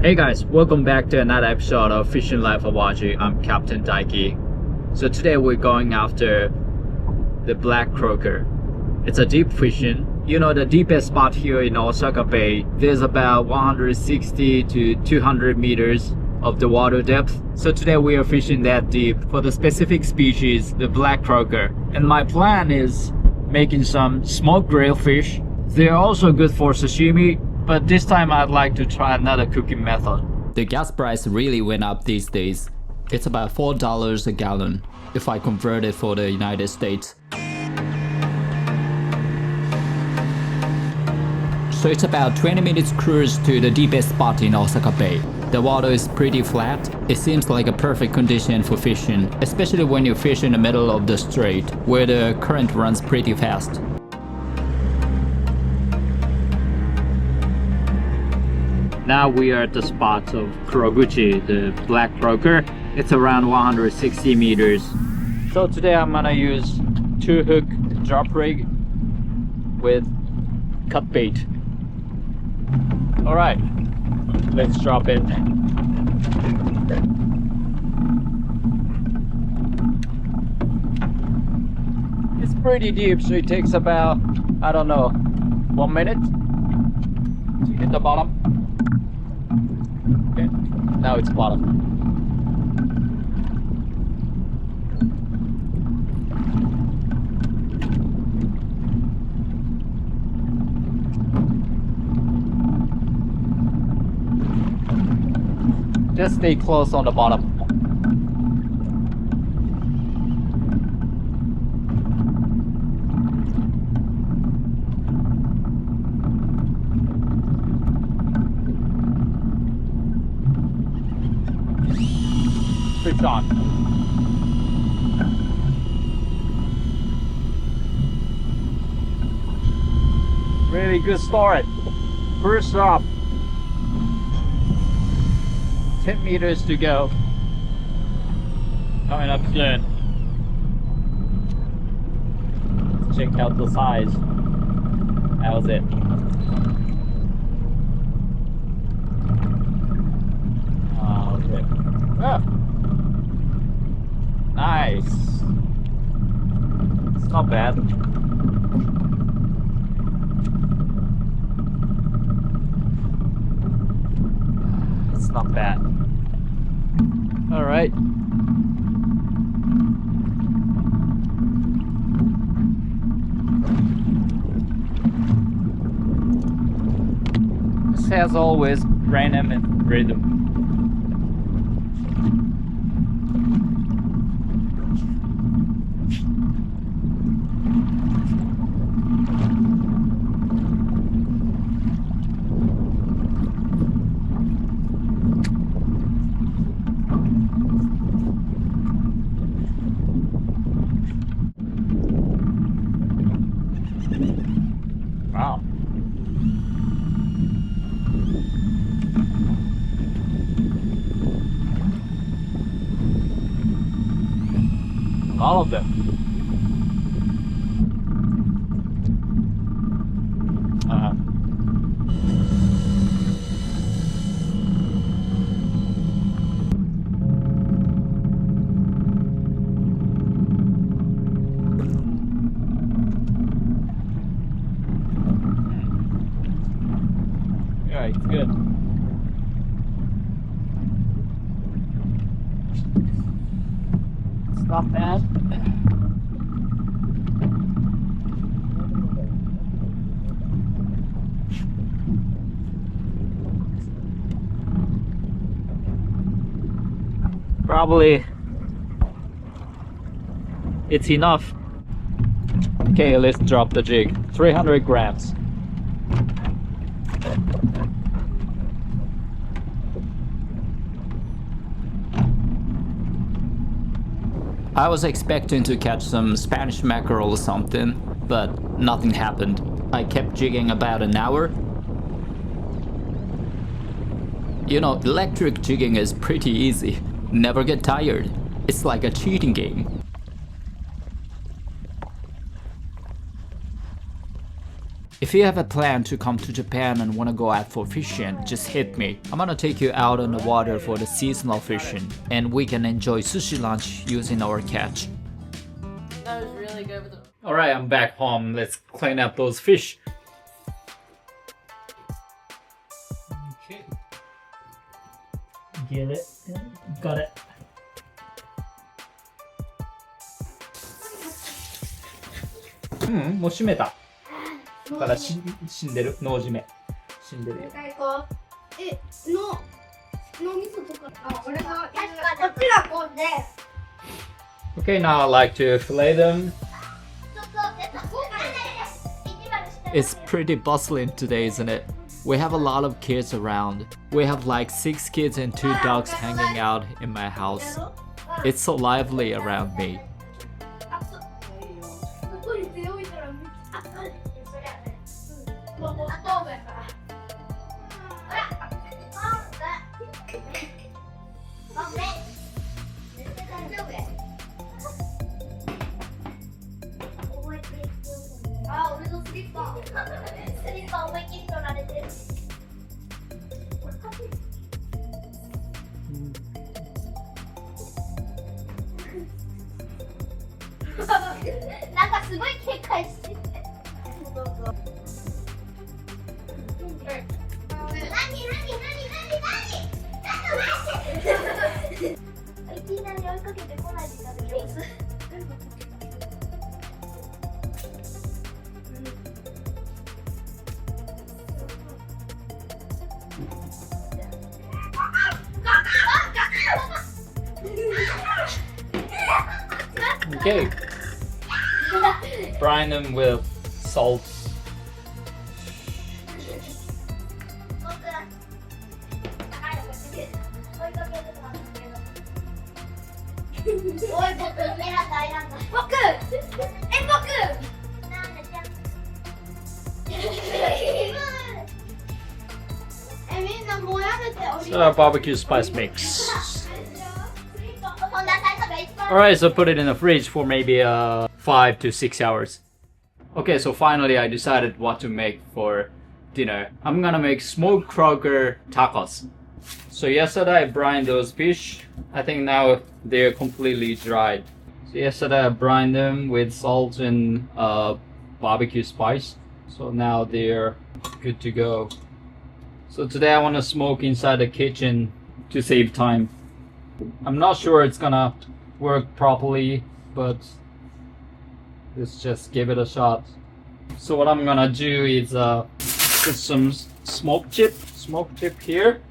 Hey guys, welcome back to another episode of Fishing Life Awaji. I'm Captain Daiki. So today we're going after the Black Croaker. It's a deep fishing. You know, the deepest spot here in Osaka Bay, there's about 160 to 200 meters of the water depth. So today we are fishing that deep for the specific species, the Black Croaker. And my plan is making some smoked grilled fish. They're also good for sashimi, but this time I'd like to try another cooking method. The gas price really went up these days. It's about $4 a gallon if I convert it for the United States. So it's about 20 minutes cruise to the deepest spot in Osaka Bay. The water is pretty flat. It seems like a perfect condition for fishing, especially when you fish in the middle of the strait, where the current runs pretty fast. Now we are at the spot of Kuroguchi, the Black Croaker. It's around 160 meters. So today I'm gonna use 2-hook drop rig with cut bait. Alright, let's drop it. It's pretty deep, so it takes about, I don't know, 1 minute to hit the bottom. Okay, now it's bottom. Just stay close on the bottom. Fish on. Really good start. First up. 10 meters to go. Coming up soon. Let's check out the size. How's it? Okay. Ah. Nice. It's not bad. It's not bad. All right. This has always random and rhythm. Wow. All of them. Yeah, it's good. It's not bad. Probably it's enough. Okay, let's drop the jig. 300 grams. I was expecting to catch some Spanish mackerel or something, but nothing happened. I kept jigging about an hour. You know, electric jigging is pretty easy. Never get tired. It's like a cheating game. If you have a plan to come to Japan and wanna go out for fishing, just hit me. I'm gonna take you out on the water for the seasonal fishing, and we can enjoy sushi lunch using our catch. That was really good with the... Alright, I'm back home. Let's clean up those fish. Okay. Get it. Got it. Hmm, もう閉めた。だから死んでる。脳締め。死んでるよ。脳みそとか、あ、俺が、こっちがこうで。Okay, now I like to fillet them. It's pretty bustling today, isn't it? We have a lot of kids around. We have like 6 kids and 2 dogs hanging out in my house. It's so lively around me. Okay. Brine them with salt. Barbecue spice mix. Alright, so put it in the fridge for maybe 5 to 6 hours. Okay, so finally I decided what to make for dinner. I'm gonna make smoked croaker tacos. So yesterday I brined those fish. I think now they're completely dried. So yesterday I brined them with salt and barbecue spice. So now they're good to go. So today I want to smoke inside the kitchen to save time. I'm not sure it's gonna work properly, but let's just give it a shot. So what I'm gonna do is put some smoke chip here.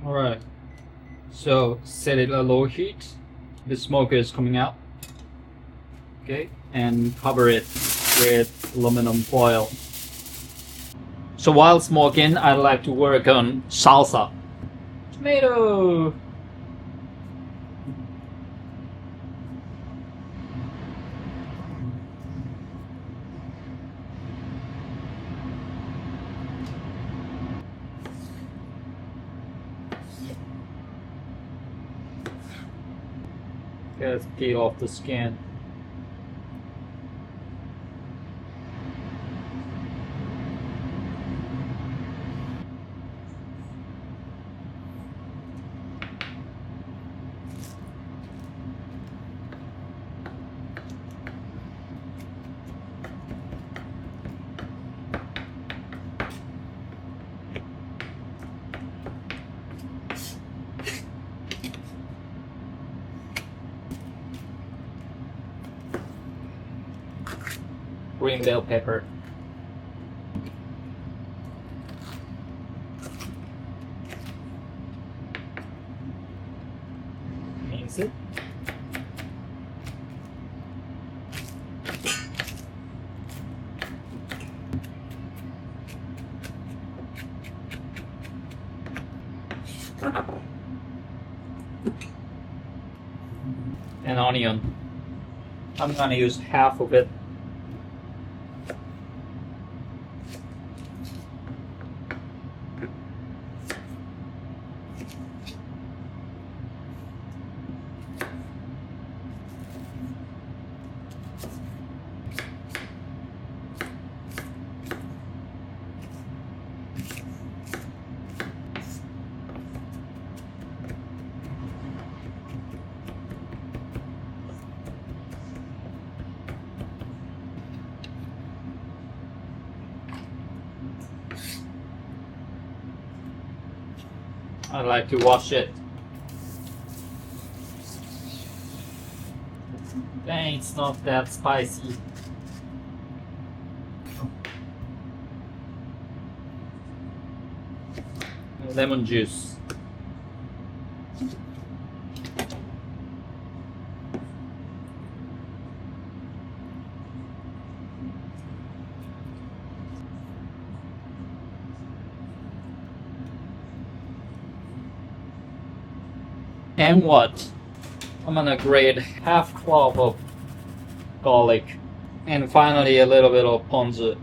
Alright, so set it at low heat. The smoke is coming out. Okay, and cover it with aluminum foil. So while smoking, I like to work on salsa. Tomato! Okay, let's peel off the skin. Green bell pepper. Mince it. And onion. I'm gonna use half of it. I like to wash it. Dang, it's not that spicy. Lemon juice. And what? I'm gonna grate half clove of garlic, and finally a little bit of ponzu.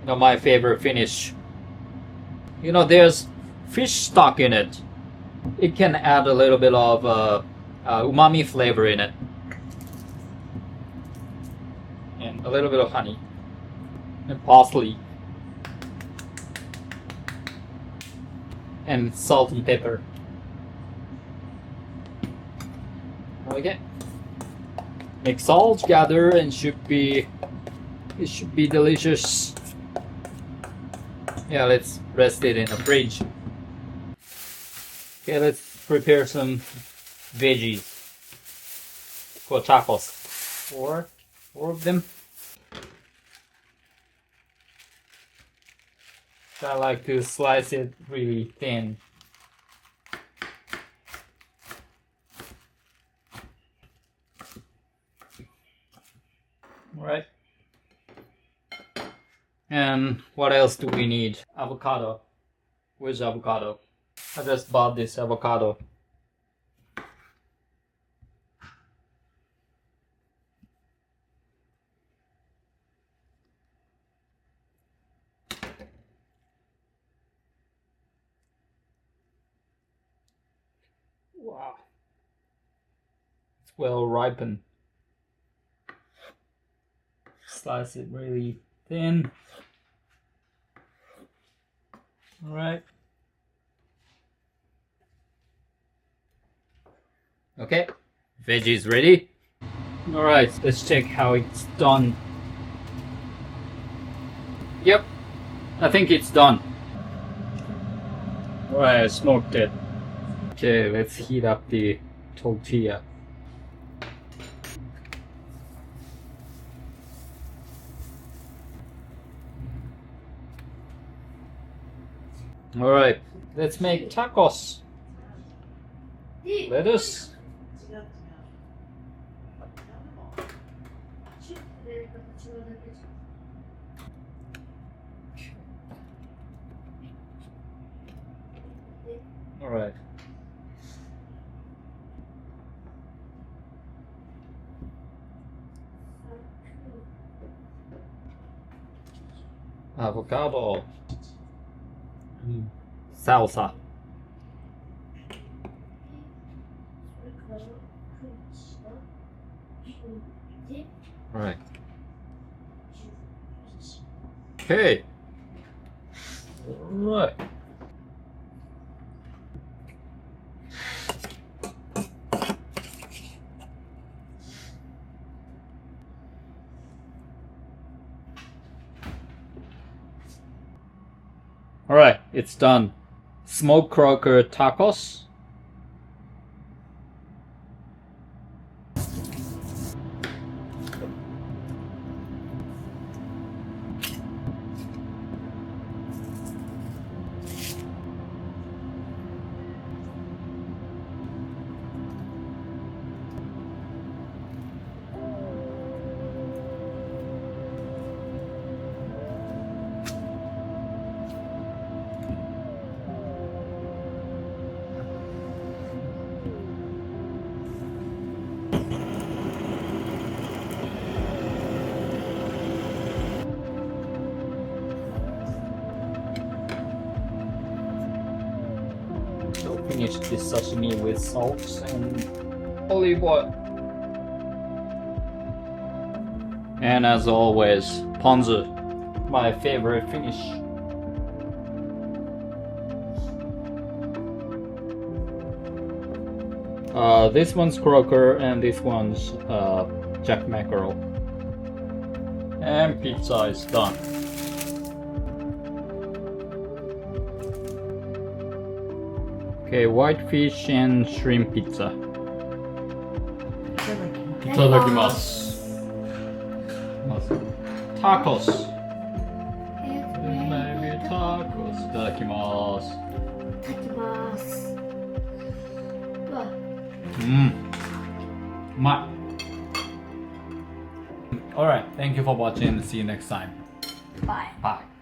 You know, my favorite finish. You know, there's fish stock in it. It can add a little bit of umami flavor in it, and a little bit of honey and parsley and salt and pepper. Okay, mix all together and it should be delicious. Yeah, let's rest it in the fridge. Okay, let's prepare some veggies for tacos. Four of them. I like to slice it really thin. Alright. And what else do we need? Avocado. Where's avocado? I just bought this avocado. Wow. It's well ripened. Slice it really thin. Alright. Okay, veggies ready. Alright, let's check how it's done. Yep, I think it's done. Alright, I smoked it. Okay, let's heat up the tortilla. Alright, let's make tacos. Lettuce. Alright. Avocado. Salsa. Right. Okay. Right. Alright, it's done. Black Croaker tacos. Finish this sashimi with salt and olive oil. And as always, ponzu, my favorite finish. This one's croaker and this one's jack mackerel. And pizza is done. Okay, white fish and shrimp pizza. いただきます。まず、TACOS。Maybe TACOS。いただきます。いただきます。うわ。うまい。Alright, thank you for watching and see you next time. Bye. Bye.